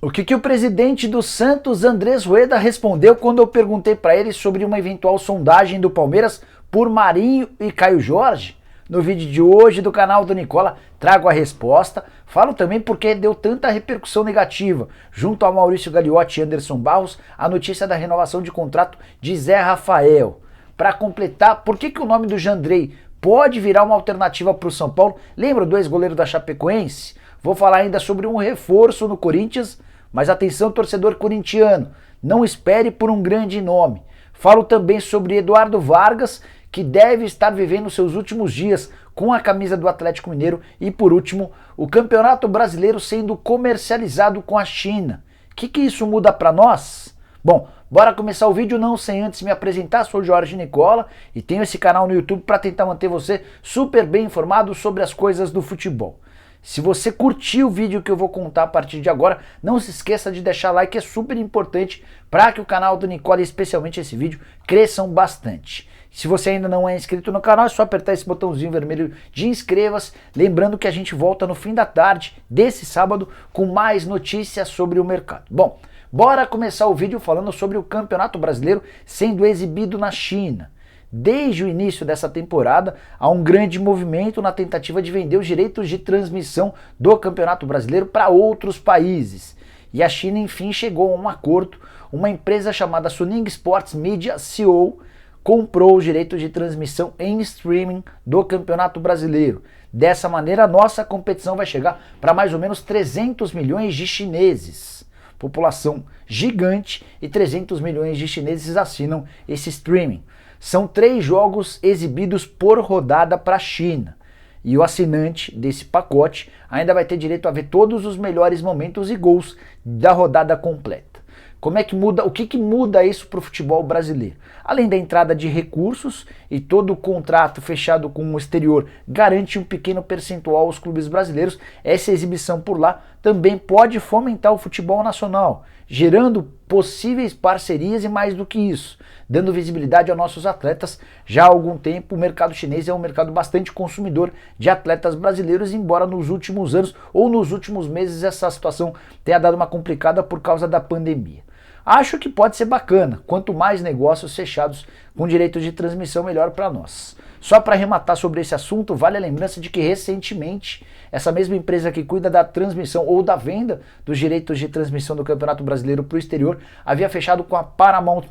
O que o presidente do Santos, Andrés Rueda, respondeu quando eu perguntei para ele sobre uma eventual sondagem do Palmeiras por Marinho e Caio Jorge? No vídeo de hoje do canal do Nicola, trago a resposta. Falo também porque deu tanta repercussão negativa, junto a Maurício Gagliotti e Anderson Barros, a notícia da renovação de contrato de Zé Rafael. Para completar, por que o nome do Jandrei pode virar uma alternativa para o São Paulo? Lembra do ex-goleiro da Chapecoense? Vou falar ainda sobre um reforço no Corinthians, mas atenção, torcedor corintiano, não espere por um grande nome. Falo também sobre Eduardo Vargas, que deve estar vivendo seus últimos dias com a camisa do Atlético Mineiro. E por último, o Campeonato Brasileiro sendo comercializado com a China. O que isso muda para nós? Bom, bora começar o vídeo não sem antes me apresentar. Sou Jorge Nicola e tenho esse canal no YouTube para tentar manter você super bem informado sobre as coisas do futebol. Se você curtiu o vídeo que eu vou contar a partir de agora, não se esqueça de deixar like, é super importante para que o canal do Nicola, e especialmente esse vídeo, cresçam bastante. Se você ainda não é inscrito no canal, é só apertar esse botãozinho vermelho de inscreva-se. Lembrando que a gente volta no fim da tarde desse sábado com mais notícias sobre o mercado. Bom, bora começar o vídeo falando sobre o Campeonato Brasileiro sendo exibido na China. Desde o início dessa temporada, há um grande movimento na tentativa de vender os direitos de transmissão do Campeonato Brasileiro para outros países. E a China, enfim, chegou a um acordo. Uma empresa chamada Suning Sports Media Co. comprou os direitos de transmissão em streaming do Campeonato Brasileiro. Dessa maneira, a nossa competição vai chegar para mais ou menos 300 milhões de chineses. População gigante, e 300 milhões de chineses assinam esse streaming. São 3 jogos exibidos por rodada para a China. E o assinante desse pacote ainda vai ter direito a ver todos os melhores momentos e gols da rodada completa. Como é que muda? O que muda isso para o futebol brasileiro? Além da entrada de recursos e todo o contrato fechado com o exterior garante um pequeno percentual aos clubes brasileiros, essa exibição por lá também pode fomentar o futebol nacional, gerando possíveis parcerias e mais do que isso, dando visibilidade a nossos atletas. Já há algum tempo o mercado chinês é um mercado bastante consumidor de atletas brasileiros, embora nos últimos anos ou nos últimos meses essa situação tenha dado uma complicada por causa da pandemia. Acho que pode ser bacana, quanto mais negócios fechados com direitos de transmissão, melhor para nós. Só para arrematar sobre esse assunto, vale a lembrança de que recentemente essa mesma empresa que cuida da transmissão ou da venda dos direitos de transmissão do Campeonato Brasileiro para o exterior havia fechado com a Paramount+,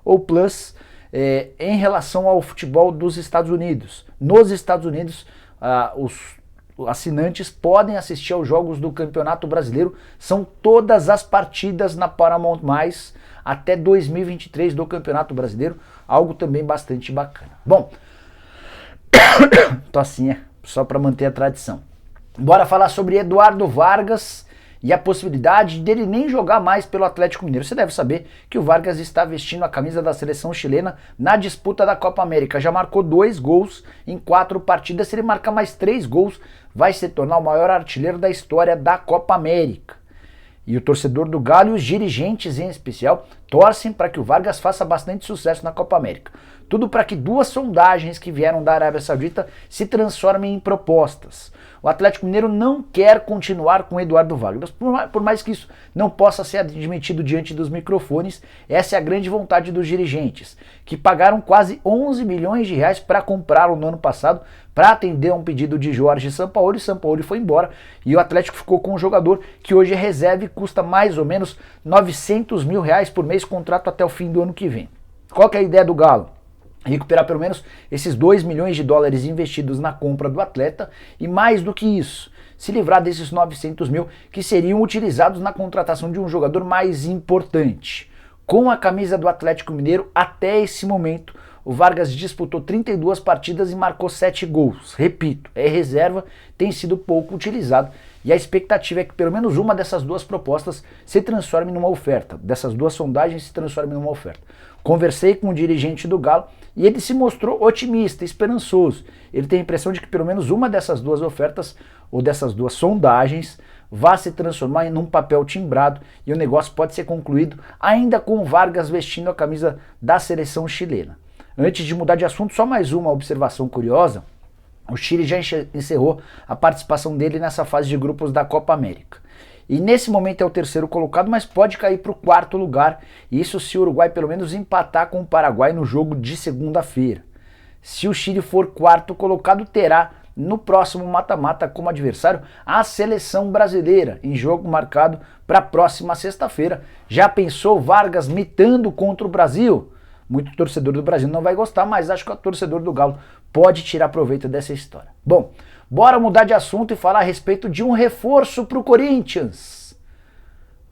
ou Plus, em relação ao futebol dos Estados Unidos. Nos Estados Unidos, os assinantes podem assistir aos jogos do Campeonato Brasileiro, são todas as partidas na Paramount+, até 2023 do Campeonato Brasileiro, algo também bastante bacana. Bom, tossinha, só para manter a tradição. Bora falar sobre Eduardo Vargas e a possibilidade dele nem jogar mais pelo Atlético Mineiro. Você deve saber que o Vargas está vestindo a camisa da seleção chilena na disputa da Copa América. Já marcou 2 gols em 4 partidas. Se ele marcar mais 3 gols, vai se tornar o maior artilheiro da história da Copa América. E o torcedor do Galo e os dirigentes em especial torcem para que o Vargas faça bastante sucesso na Copa América. Tudo para que 2 sondagens que vieram da Arábia Saudita se transformem em propostas. O Atlético Mineiro não quer continuar com Eduardo Vargas, por mais que isso não possa ser admitido diante dos microfones, essa é a grande vontade dos dirigentes, que pagaram quase 11 milhões de reais para comprá-lo no ano passado, para atender a um pedido de Jorge Sampaoli. Sampaoli foi embora e o Atlético ficou com um jogador que hoje é reserva e custa mais ou menos 900 mil reais por mês, contrato até o fim do ano que vem. Qual que é a ideia do Galo? Recuperar pelo menos esses 2 milhões de dólares investidos na compra do atleta e, mais do que isso, se livrar desses 900 mil que seriam utilizados na contratação de um jogador mais importante. Com a camisa do Atlético Mineiro, até esse momento, o Vargas disputou 32 partidas e marcou 7 gols. Repito, é reserva, tem sido pouco utilizado e a expectativa é que pelo menos uma dessas 2 propostas se transforme numa oferta, dessas 2 sondagens se transforme numa oferta. Conversei com o dirigente do Galo e ele se mostrou otimista, esperançoso. Ele tem a impressão de que pelo menos uma dessas 2 ofertas ou dessas 2 sondagens vai se transformar em um papel timbrado e o negócio pode ser concluído ainda com o Vargas vestindo a camisa da seleção chilena. Antes de mudar de assunto, só mais uma observação curiosa. O Chile já encerrou a participação dele nessa fase de grupos da Copa América. e nesse momento é o terceiro colocado, mas pode cair para o quarto lugar, isso se o Uruguai pelo menos empatar com o Paraguai no jogo de segunda-feira. Se o Chile for quarto colocado, terá no próximo mata-mata como adversário a seleção brasileira, em jogo marcado para a próxima sexta-feira. Já pensou Vargas mitando contra o Brasil? Muito torcedor do Brasil não vai gostar, mas acho que o torcedor do Galo pode tirar proveito dessa história. Bom, bora mudar de assunto e falar a respeito de um reforço para o Corinthians.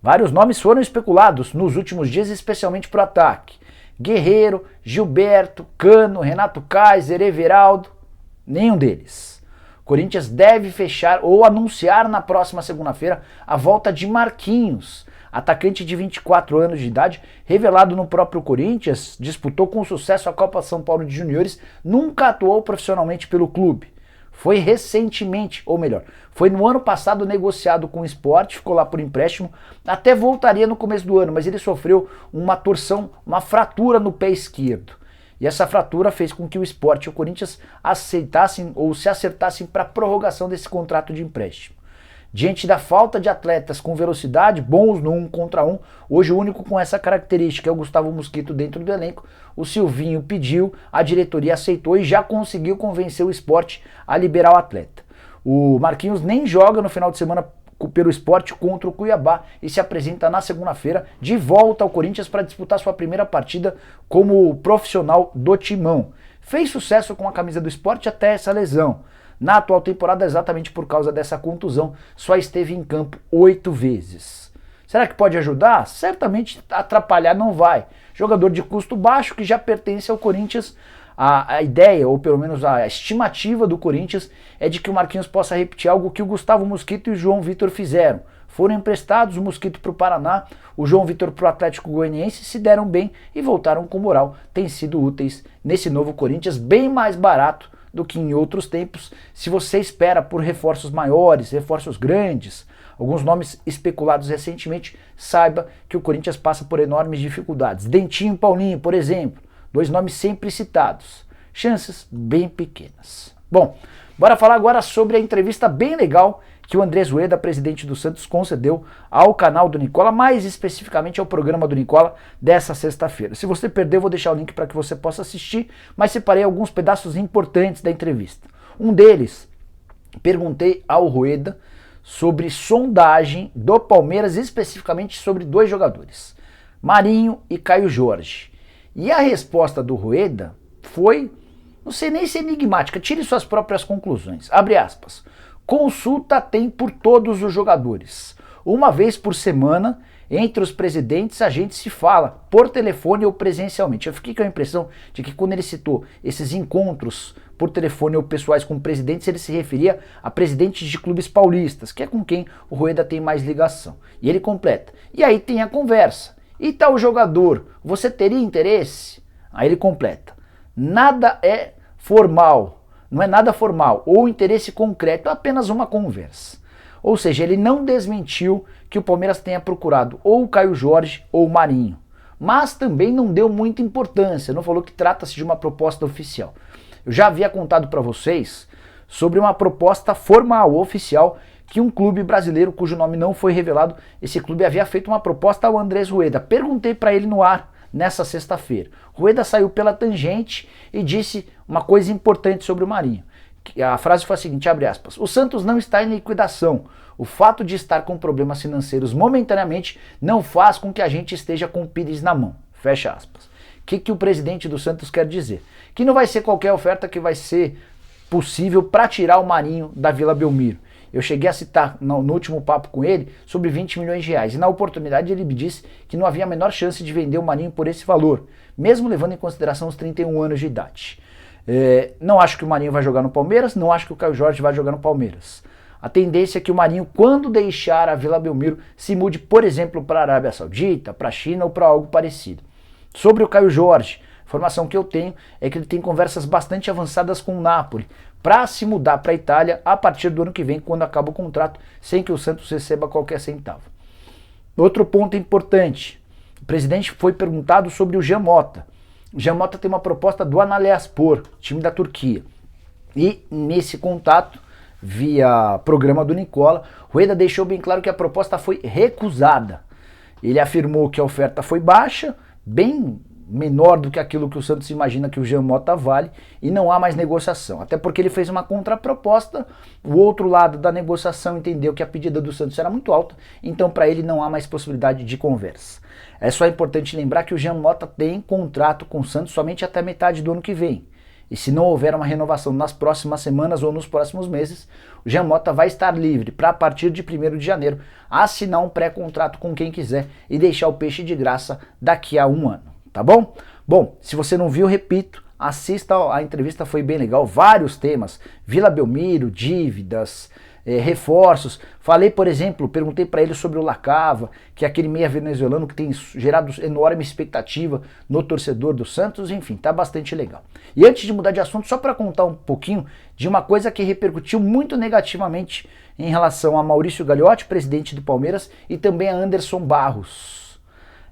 Vários nomes foram especulados nos últimos dias, especialmente para o ataque. Guerreiro, Gilberto, Cano, Renato Kaiser, Everaldo, nenhum deles. O Corinthians deve fechar ou anunciar na próxima segunda-feira a volta de Marquinhos, atacante de 24 anos de idade, revelado no próprio Corinthians, disputou com sucesso a Copa São Paulo de Juniores, nunca atuou profissionalmente pelo clube. Foi recentemente, ou melhor, foi no ano passado negociado com o Sport, ficou lá por empréstimo, até voltaria no começo do ano, mas ele sofreu uma torção, uma fratura no pé esquerdo. E essa fratura fez com que o Sport e o Corinthians aceitassem ou se acertassem para a prorrogação desse contrato de empréstimo. Diante da falta de atletas com velocidade, bons no 1 contra 1, hoje o único com essa característica é o Gustavo Mosquito dentro do elenco, o Silvinho pediu, a diretoria aceitou e já conseguiu convencer o Sport a liberar o atleta. O Marquinhos nem joga no final de semana pelo Sport contra o Cuiabá e se apresenta na segunda-feira de volta ao Corinthians para disputar sua primeira partida como profissional do Timão. Fez sucesso com a camisa do Sport até essa lesão. Na atual temporada, exatamente por causa dessa contusão, só esteve em campo 8 vezes. Será que pode ajudar? Certamente atrapalhar não vai. Jogador de custo baixo que já pertence ao Corinthians. A ideia, ou pelo menos a estimativa do Corinthians, é de que o Marquinhos possa repetir algo que o Gustavo Mosquito e o João Vitor fizeram. Foram emprestados, o Mosquito para o Paraná, o João Vitor para o Atlético Goianiense, se deram bem e voltaram com moral. Têm sido úteis nesse novo Corinthians, bem mais barato do que em outros tempos. Se você espera por reforços maiores, reforços grandes, alguns nomes especulados recentemente, saiba que o Corinthians passa por enormes dificuldades. Dentinho e Paulinho, por exemplo, dois nomes sempre citados. Chances bem pequenas. Bom, bora falar agora sobre a entrevista bem legal que o Andrés Rueda, presidente do Santos, concedeu ao canal do Nicola, mais especificamente ao programa do Nicola dessa sexta-feira. Se você perdeu, eu vou deixar o link para que você possa assistir, mas separei alguns pedaços importantes da entrevista. Um deles, perguntei ao Rueda sobre sondagem do Palmeiras, especificamente sobre dois jogadores, Marinho e Caio Jorge. E a resposta do Rueda foi, não sei nem se é enigmática, tire suas próprias conclusões. Abre aspas. Consulta tem por todos os jogadores. Uma vez por semana, entre os presidentes, a gente se fala por telefone ou presencialmente. Eu fiquei com a impressão de que quando ele citou esses encontros por telefone ou pessoais com presidentes, ele se referia a presidentes de clubes paulistas, que é com quem o Rueda tem mais ligação. E ele completa. E aí tem a conversa. E tal jogador, você teria interesse? Aí ele completa. Nada é formal. Não é nada formal ou interesse concreto, é apenas uma conversa. Ou seja, ele não desmentiu que o Palmeiras tenha procurado ou o Caio Jorge ou o Marinho, mas também não deu muita importância, não falou que trata-se de uma proposta oficial. Eu já havia contado para vocês sobre uma proposta formal, oficial, que um clube brasileiro, cujo nome não foi revelado, esse clube havia feito uma proposta ao Andrés Rueda. Perguntei para ele no ar nessa sexta-feira. Rueda saiu pela tangente e disse uma coisa importante sobre o Marinho. A frase foi a seguinte, abre aspas, o Santos não está em liquidação. O fato de estar com problemas financeiros momentaneamente não faz com que a gente esteja com o Pires na mão. Fecha aspas. O que o presidente do Santos quer dizer? Que não vai ser qualquer oferta que vai ser possível para tirar o Marinho da Vila Belmiro. Eu cheguei a citar no último papo com ele sobre 20 milhões de reais. E na oportunidade ele me disse que não havia a menor chance de vender o Marinho por esse valor, mesmo levando em consideração os 31 anos de idade. Não acho que o Marinho vai jogar no Palmeiras, não acho que o Caio Jorge vai jogar no Palmeiras. A tendência é que o Marinho, quando deixar a Vila Belmiro, se mude, por exemplo, para a Arábia Saudita, para a China ou para algo parecido. Sobre o Caio Jorge, a informação que eu tenho é que ele tem conversas bastante avançadas com o Napoli para se mudar para a Itália a partir do ano que vem, quando acaba o contrato, sem que o Santos receba qualquer centavo. Outro ponto importante, o presidente foi perguntado sobre o Jean Mota. O Jean Mota tem uma proposta do Antalyaspor, time da Turquia. E nesse contato, via programa do Nicola, Rueda deixou bem claro que a proposta foi recusada. Ele afirmou que a oferta foi baixa, bem menor do que aquilo que o Santos imagina que o Jean Mota vale, e não há mais negociação. Até porque ele fez uma contraproposta, o outro lado da negociação entendeu que a pedida do Santos era muito alta, então para ele não há mais possibilidade de conversa. É só importante lembrar que o Jean Mota tem contrato com o Santos somente até metade do ano que vem. E se não houver uma renovação nas próximas semanas ou nos próximos meses, o Jean Mota vai estar livre para, a partir de 1º de janeiro, assinar um pré-contrato com quem quiser e deixar o peixe de graça daqui a um ano. Tá bom? Bom, se você não viu, repito, assista, a entrevista foi bem legal, vários temas, Vila Belmiro, dívidas, reforços. Falei, por exemplo, perguntei para ele sobre o Lacava, que é aquele meia venezuelano que tem gerado enorme expectativa no torcedor do Santos, enfim, tá bastante legal. E antes de mudar de assunto, só para contar um pouquinho de uma coisa que repercutiu muito negativamente em relação a Maurício Gagliotti, presidente do Palmeiras, e também a Anderson Barros.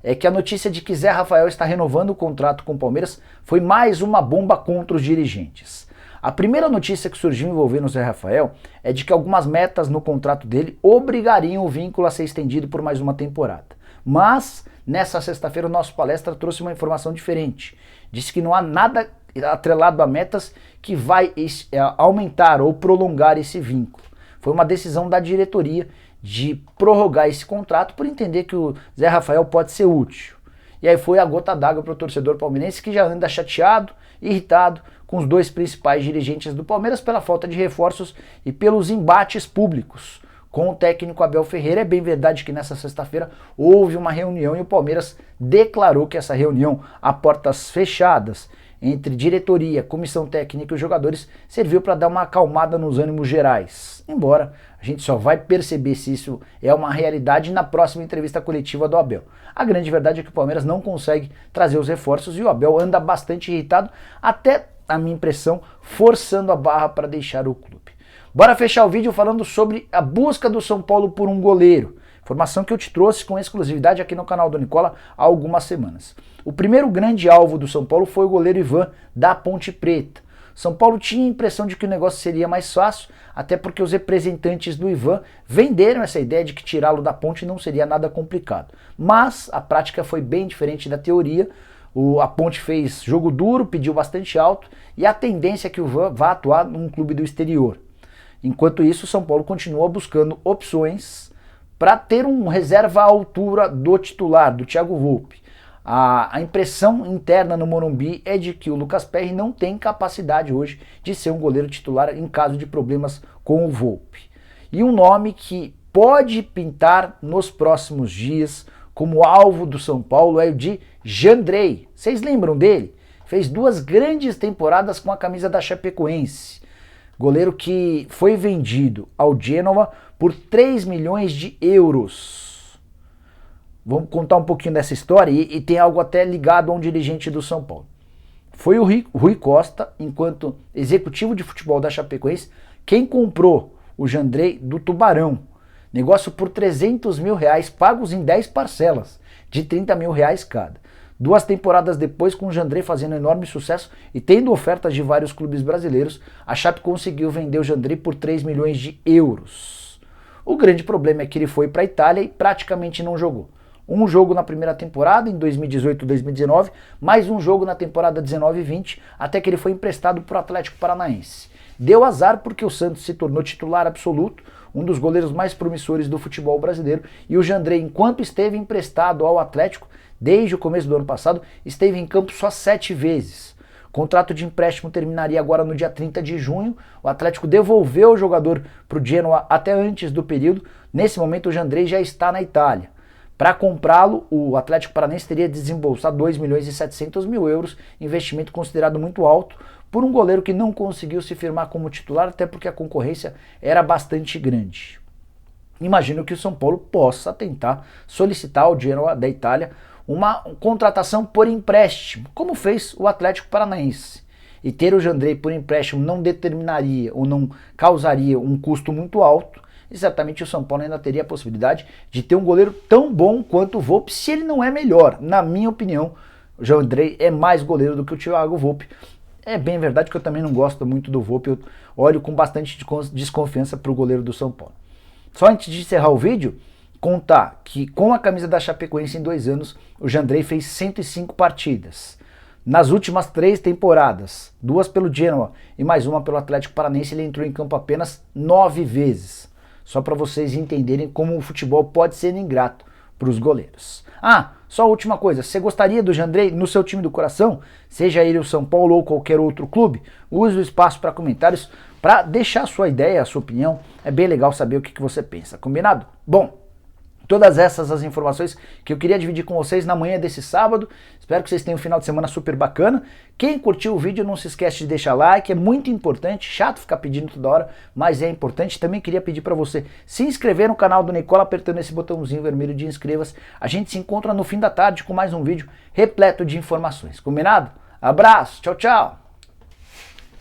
É que a notícia de que Zé Rafael está renovando o contrato com o Palmeiras foi mais uma bomba contra os dirigentes. A primeira notícia que surgiu envolvendo o Zé Rafael é de que algumas metas no contrato dele obrigariam o vínculo a ser estendido por mais uma temporada. Mas, nessa sexta-feira, o nosso palestra trouxe uma informação diferente. Disse que não há nada atrelado a metas que vai aumentar ou prolongar esse vínculo. Foi uma decisão da diretoria de prorrogar esse contrato por entender que o Zé Rafael pode ser útil. E aí foi a gota d'água para o torcedor palmeirense, que já anda chateado, irritado com os dois principais dirigentes do Palmeiras pela falta de reforços e pelos embates públicos com o técnico Abel Ferreira. É bem verdade que nessa sexta-feira houve uma reunião e o Palmeiras declarou que essa reunião a portas fechadas entre diretoria, comissão técnica e os jogadores serviu para dar uma acalmada nos ânimos gerais. Embora a gente só vai perceber se isso é uma realidade na próxima entrevista coletiva do Abel. A grande verdade é que o Palmeiras não consegue trazer os reforços e o Abel anda bastante irritado, até a minha impressão, forçando a barra para deixar o clube. Bora fechar o vídeo falando sobre a busca do São Paulo por um goleiro. Informação que eu te trouxe com exclusividade aqui no canal do Nicola há algumas semanas. O primeiro grande alvo do São Paulo foi o goleiro Ivan, da Ponte Preta. São Paulo tinha a impressão de que o negócio seria mais fácil, até porque os representantes do Ivan venderam essa ideia de que tirá-lo da Ponte não seria nada complicado. Mas a prática foi bem diferente da teoria. A Ponte fez jogo duro, pediu bastante alto e a tendência é que o Ivan vá atuar num clube do exterior. Enquanto isso, o São Paulo continua buscando opções para ter um reserva à altura do titular, do Thiago Volpi. A impressão interna no Morumbi é de que o Lucas Perry não tem capacidade hoje de ser um goleiro titular em caso de problemas com o Volpi. E um nome que pode pintar nos próximos dias como alvo do São Paulo é o de Jandrei. Vocês lembram dele? Fez 2 grandes temporadas com a camisa da Chapecoense. Goleiro que foi vendido ao Genoa por 3 milhões de euros. Vamos contar um pouquinho dessa história e tem algo até ligado a um dirigente do São Paulo. Foi o Rui Costa, enquanto executivo de futebol da Chapecoense, quem comprou o Jandrei do Tubarão. Negócio por 300 mil reais, pagos em 10 parcelas, de 30 mil reais cada. 2 temporadas depois, com o Jandrei fazendo enorme sucesso e tendo ofertas de vários clubes brasileiros, a Chape conseguiu vender o Jandrei por 3 milhões de euros. O grande problema é que ele foi para a Itália e praticamente não jogou. Um jogo na primeira temporada, em 2018-2019, mais um jogo na temporada 19-20, até que ele foi emprestado para o Atlético Paranaense. Deu azar porque o Santos se tornou titular absoluto, um dos goleiros mais promissores do futebol brasileiro, e o Jandrei, enquanto esteve emprestado ao Atlético, desde o começo do ano passado, esteve em campo só 7 vezes. O contrato de empréstimo terminaria agora no dia 30 de junho, o Atlético devolveu o jogador para o Genoa até antes do período. Nesse momento o Jandrei já está na Itália. Para comprá-lo, o Atlético Paranaense teria de desembolsar 2 milhões e 700 mil euros, investimento considerado muito alto, por um goleiro que não conseguiu se firmar como titular, até porque a concorrência era bastante grande. Imagino que o São Paulo possa tentar solicitar ao Genoa da Itália uma contratação por empréstimo, como fez o Atlético Paranaense. E ter o Jandrei por empréstimo não determinaria ou não causaria um custo muito alto, e certamente o São Paulo ainda teria a possibilidade de ter um goleiro tão bom quanto o Volpi, se ele não é melhor. Na minha opinião, o Jandrei é mais goleiro do que o Thiago Volpi. É bem verdade que eu também não gosto muito do Volpi, eu olho com bastante desconfiança para o goleiro do São Paulo. Só antes de encerrar o vídeo, contar que com a camisa da Chapecoense em 2 anos, o Jandrei fez 105 partidas. Nas últimas 3 temporadas, 2 pelo Genoa e mais uma pelo Atlético Paranaense, ele entrou em campo apenas 9 vezes. Só para vocês entenderem como o futebol pode ser ingrato para os goleiros. Ah, só a última coisa, você gostaria do Jandrei no seu time do coração? Seja ele o São Paulo ou qualquer outro clube? Use o espaço para comentários para deixar a sua ideia, a sua opinião. É bem legal saber o que você pensa, combinado? Bom, todas essas as informações que eu queria dividir com vocês na manhã desse sábado. Espero que vocês tenham um final de semana super bacana. Quem curtiu o vídeo, não se esquece de deixar like, é muito importante. Chato ficar pedindo toda hora, mas é importante. Também queria pedir para você se inscrever no canal do Nicola apertando esse botãozinho vermelho de inscreva-se. A gente se encontra no fim da tarde com mais um vídeo repleto de informações. Combinado? Abraço, tchau, tchau!